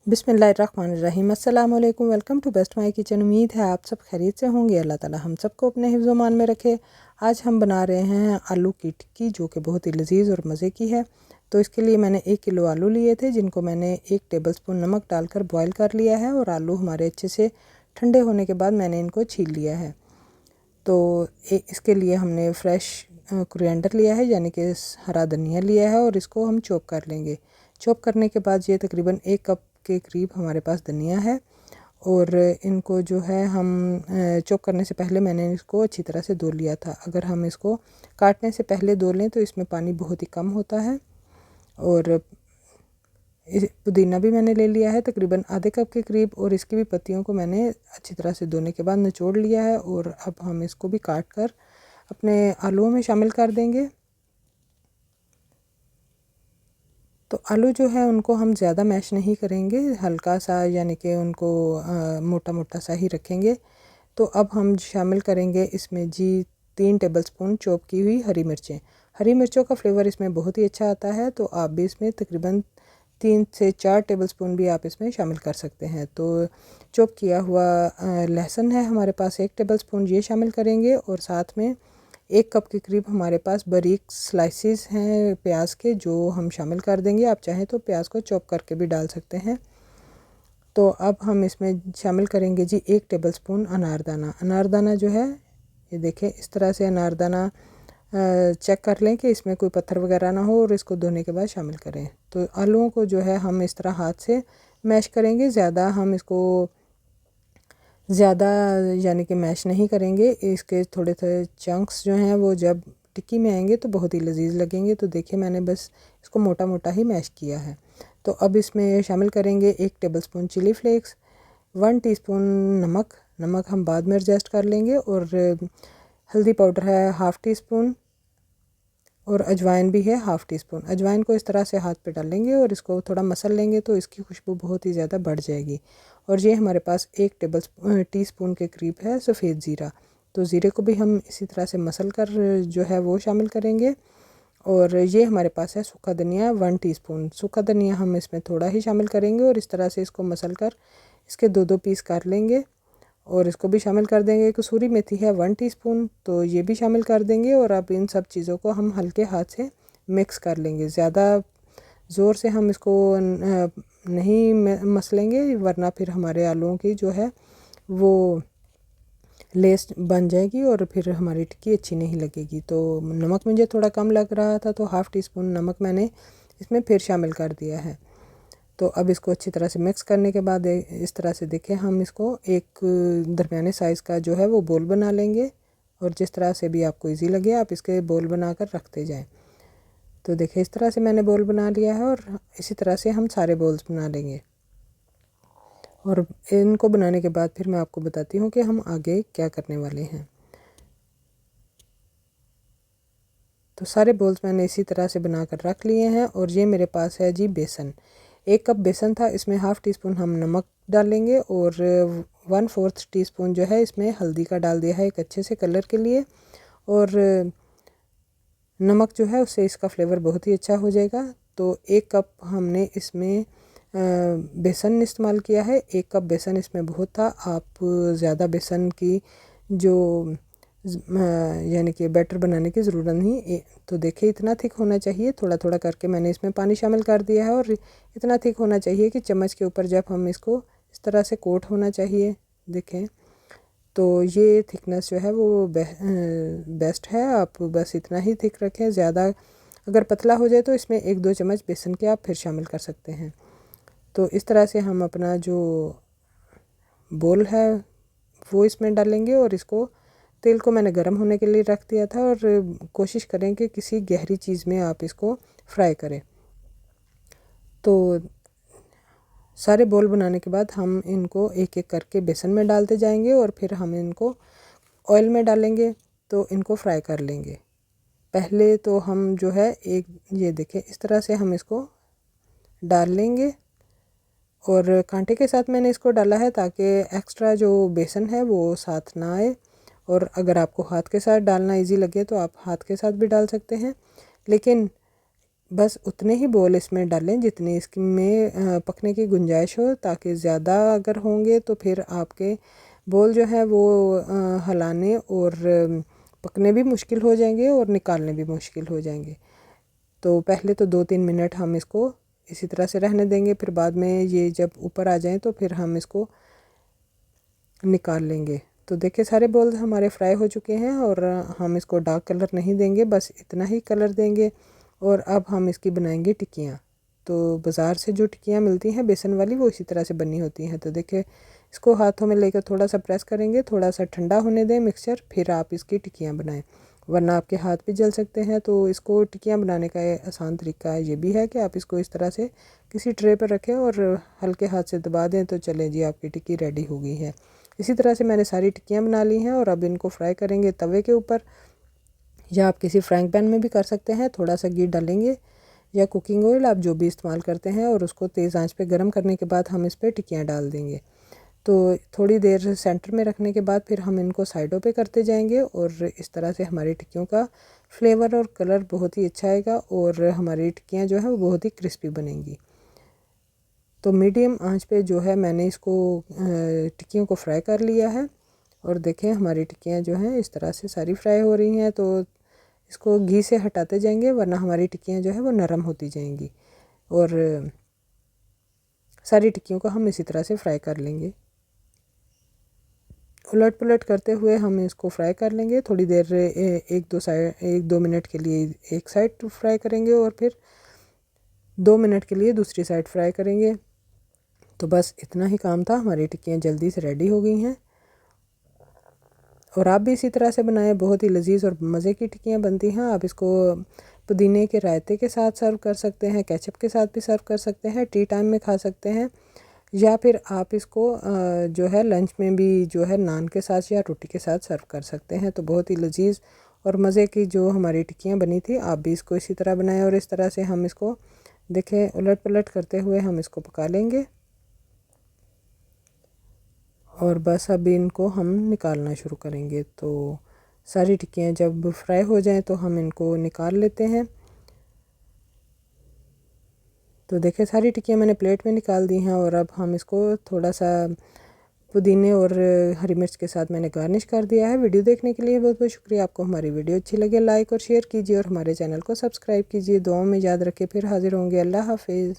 बिस्मिल्लाहिर्रहमानिर्रहीम। अस्सलाम वालेकुम। Welcome to best my kitchen. उम्मीद है आप सब खैरियत से होंगे। अल्लाह ताला हम सबको अपने हिफ्ज़-ओ-मान में रखे। आज हम बना रहे हैं आलू की टिक्की, जो कि बहुत ही लजीज और मज़े की है। तो इसके लिए मैंने 1 किलो आलू लिए थे, जिनको मैंने 1 टेबलस्पून नमक डालकर बॉयल कर लिया है। और आलू हमारे अच्छे से ठंडे होने के बाद मैंने इनको छील लिया है। तो इसके लिए हमने फ्रेश कोरिएंडर लिया है, यानी कि हरा धनिया लिया है, और इसको हम चॉप कर लेंगे। चॉप करने के बाद ये तकरीबन 1 कप के करीब हमारे पास धनिया है। और इनको जो है हम चॉप करने से पहले मैंने इसको अच्छी तरह से धो लिया था। अगर हम इसको काटने से पहले धो लें तो इसमें पानी बहुत ही कम होता है। और पुदीना भी मैंने ले लिया है तकरीबन आधे कप के करीब, और इसकी भी पत्तियों को मैंने अच्छी तरह से धोने के बाद निचोड़ लिया है। और अब हम इसको भी काट कर अपने आलूओं में शामिल कर देंगे। तो आलू जो है उनको हम ज़्यादा मैश नहीं करेंगे, हल्का सा, यानी कि उनको मोटा मोटा सा ही रखेंगे। तो अब हम शामिल करेंगे इसमें 3 टेबलस्पून चॉप की हुई हरी मिर्चें। हरी मिर्चों का फ्लेवर इसमें बहुत ही अच्छा आता है, तो आप भी इसमें तकरीबन 3 से 4 टेबलस्पून भी आप इसमें शामिल कर सकते हैं। तो चॉप किया हुआ लहसुन है हमारे पास 1 टेबलस्पून, ये शामिल करेंगे। और साथ में 1 कप के करीब हमारे पास बारीक स्लाइसिस हैं प्याज के, जो हम शामिल कर देंगे। आप चाहें तो प्याज को चॉप करके भी डाल सकते हैं। तो अब हम इसमें शामिल करेंगे 1 टेबलस्पून अनारदाना। अनारदाना जो है, ये देखें, इस तरह से अनारदाना चेक कर लें कि इसमें कोई पत्थर वगैरह ना हो, और इसको धोने के बाद शामिल करें। तो आलूओं को जो है हम इस तरह हाथ से मैश करेंगे, ज़्यादा हम इसको ज़्यादा यानी कि मैश नहीं करेंगे। इसके थोड़े थोड़े चंक्स जो हैं वो जब टिक्की में आएंगे तो बहुत ही लजीज लगेंगे। तो देखिए, मैंने बस इसको मोटा मोटा ही मैश किया है। तो अब इसमें शामिल करेंगे 1 टेबलस्पून चिली फ्लेक्स, 1 टीस्पून नमक हम बाद में एडजस्ट कर लेंगे। और हल्दी पाउडर है 1/2 टीस्पून, और अजवाइन भी है 1/2 टीस्पून। अजवाइन को इस तरह से हाथ पे डालेंगे और इसको थोड़ा मसल लेंगे, तो इसकी खुशबू बहुत ही ज़्यादा बढ़ जाएगी। और ये हमारे पास 1 टीस्पून के करीब है सफ़ेद ज़ीरा। तो ज़ीरे को भी हम इसी तरह से मसल कर जो है वो शामिल करेंगे। और ये हमारे पास है सूखा धनिया 1 टीस्पून। सूखा धनिया हम इसमें थोड़ा ही शामिल करेंगे, और इस तरह से इसको मसल कर इसके 2-2 पीस कर लेंगे। और इसको भी शामिल कर देंगे। कसूरी मेथी है 1 टीस्पून, तो ये भी शामिल कर देंगे। और अब इन सब चीज़ों को हम हल्के हाथ से मिक्स कर लेंगे। ज़्यादा ज़ोर से हम इसको नहीं मसलेंगे, वरना फिर हमारे आलूओं की जो है वो लेस बन जाएगी और फिर हमारी टिक्की अच्छी नहीं लगेगी। तो नमक मुझे थोड़ा कम लग रहा था, तो 1/2 टीस्पून नमक मैंने इसमें फिर शामिल कर दिया है। तो अब इसको अच्छी तरह से मिक्स करने के बाद इस तरह से देखें, हम इसको एक दरमियाने साइज़ का जो है वो बोल बना लेंगे। और जिस तरह से भी आपको इजी लगे आप इसके बोल बनाकर रखते जाएं। तो देखिए, इस तरह से मैंने बोल बना लिया है, और इसी तरह से हम सारे बोल्स बना लेंगे। और इनको बनाने के बाद फिर मैं आपको बताती हूँ कि हम आगे क्या करने वाले हैं। तो सारे बोल्स मैंने इसी तरह से बनाकर रख लिए हैं। और ये मेरे पास है बेसन। 1 कप बेसन था, इसमें 1/2 टीस्पून हम नमक डालेंगे, और 1/4 टीस्पून जो है इसमें हल्दी का डाल दिया है एक अच्छे से कलर के लिए। और नमक जो है उससे इसका फ्लेवर बहुत ही अच्छा हो जाएगा। तो 1 कप हमने इसमें बेसन इस्तेमाल किया है। 1 कप बेसन इसमें बहुत था। आप ज़्यादा बेसन की जो यानी कि बैटर बनाने की ज़रूरत नहीं। तो देखिए, इतना थिक होना चाहिए। थोड़ा थोड़ा करके मैंने इसमें पानी शामिल कर दिया है, और इतना थिक होना चाहिए कि चम्मच के ऊपर जब हम इसको इस तरह से कोट होना चाहिए। देखें, तो ये थिकनेस जो है वो बेस्ट है। आप बस इतना ही थिक रखें। ज़्यादा अगर पतला हो जाए तो इसमें 1-2 चम्मच बेसन के आप फिर शामिल कर सकते हैं। तो इस तरह से हम अपना जो बोल है वो इसमें डालेंगे, और इसको तेल को मैंने गर्म होने के लिए रख दिया था। और कोशिश करें कि किसी गहरी चीज़ में आप इसको फ्राई करें। तो सारे बोल बनाने के बाद हम इनको एक एक करके बेसन में डालते जाएंगे, और फिर हम इनको ऑयल में डालेंगे, तो इनको फ्राई कर लेंगे। पहले तो हम जो है ये देखें, इस तरह से हम इसको डाल लेंगे। और कांटे के साथ मैंने इसको डाला है ताकि एक्स्ट्रा जो बेसन है वो साथ ना आए। और अगर आपको हाथ के साथ डालना इजी लगे तो आप हाथ के साथ भी डाल सकते हैं, लेकिन बस उतने ही बोल इसमें डालें जितनी इसमें पकने की गुंजाइश हो, ताकि ज़्यादा अगर होंगे तो फिर आपके बोल जो है वो हिलाने और पकने भी मुश्किल हो जाएंगे और निकालने भी मुश्किल हो जाएंगे। तो पहले तो 2-3 मिनट हम इसको इसी तरह से रहने देंगे, फिर बाद में ये जब ऊपर आ जाएं तो फिर हम इसको निकाल लेंगे। तो देखिए सारे बॉल्स हमारे फ्राई हो चुके हैं और हम इसको डार्क कलर नहीं देंगे, बस इतना ही कलर देंगे। और अब हम इसकी बनाएंगे टिक्कियाँ। तो बाज़ार से जो टिक्कियाँ मिलती हैं बेसन वाली, वो इसी तरह से बनी होती हैं। तो देखिए इसको हाथों में लेकर थोड़ा सा प्रेस करेंगे, थोड़ा सा ठंडा होने दें मिक्सचर, फिर आप इसकी टिक्कियाँ बनाएं, वरना आपके हाथ भी जल सकते हैं। तो इसको टिक्कियाँ बनाने का आसान तरीका ये भी है कि आप इसको इस तरह से किसी ट्रे पर रखें और हल्के हाथ से दबा दें तो चलें जी, आपकी टिक्की रेडी हो गई है। इसी तरह से मैंने सारी टिक्कियाँ बना ली हैं और अब इनको फ्राई करेंगे तवे के ऊपर, या आप किसी फ्राइंग पैन में भी कर सकते हैं। थोड़ा सा घी डालेंगे या कुकिंग ऑयल, आप जो भी इस्तेमाल करते हैं, और उसको तेज़ आंच पे गर्म करने के बाद हम इस पर टिक्कियाँ डाल देंगे। तो थोड़ी देर सेंटर में रखने के बाद फिर हम इनको साइडों पे करते जाएंगे और इस तरह से हमारी टिक्कियों का फ्लेवर और कलर बहुत ही अच्छा आएगा और हमारी टिक्कियाँ जो है वो बहुत ही क्रिस्पी बनेंगी। तो मीडियम आंच पे जो है मैंने इसको टिक्कियों को फ्राई कर लिया है और देखें हमारी टिक्कियाँ जो हैं इस तरह से सारी फ्राई हो रही हैं। तो इसको घी से हटाते जाएंगे, वरना हमारी टिक्कियाँ जो है वो नरम होती जाएंगी। और सारी टिक्कियों को हम इसी तरह से फ्राई कर लेंगे। उलट पुलट करते हुए हम इसको फ्राई कर लेंगे थोड़ी देर, 1-2 मिनट के लिए एक साइड फ्राई करेंगे और फिर 2 मिनट के लिए दूसरी साइड फ्राई करेंगे। तो बस इतना ही काम था, हमारी टिक्कियाँ जल्दी से रेडी हो गई हैं। और आप भी इसी तरह से बनाएं, बहुत ही लजीज और मज़े की टिक्कियाँ बनती हैं। आप इसको पुदीने के रायते के साथ सर्व कर सकते हैं, केचप के साथ भी सर्व कर सकते हैं, टी टाइम में खा सकते हैं, या फिर आप इसको जो है लंच में भी जो है नान के साथ या रोटी के साथ सर्व कर सकते हैं। तो बहुत ही लजीज और मज़े की जो हमारी टिक्कियाँ बनी थी, आप भी इसको इसी तरह बनाएं और इस तरह से हम इसको देखें उलट पुलट करते हुए हम इसको पका लेंगे। और बस अभी इनको हम निकालना शुरू करेंगे। तो सारी टिक्कियाँ जब फ्राई हो जाएं तो हम इनको निकाल लेते हैं। तो देखिए सारी टिक्कियाँ मैंने प्लेट में निकाल दी हैं और अब हम इसको थोड़ा सा पुदीने और हरी मिर्च के साथ मैंने गार्निश कर दिया है। वीडियो देखने के लिए बहुत बहुत शुक्रिया। आपको हमारी वीडियो अच्छी लगे लाइक और शेयर कीजिए और हमारे चैनल को सब्सक्राइब कीजिए। दुआओं में याद रखें, फिर हाजिर होंगे। अल्लाह हाफिज़।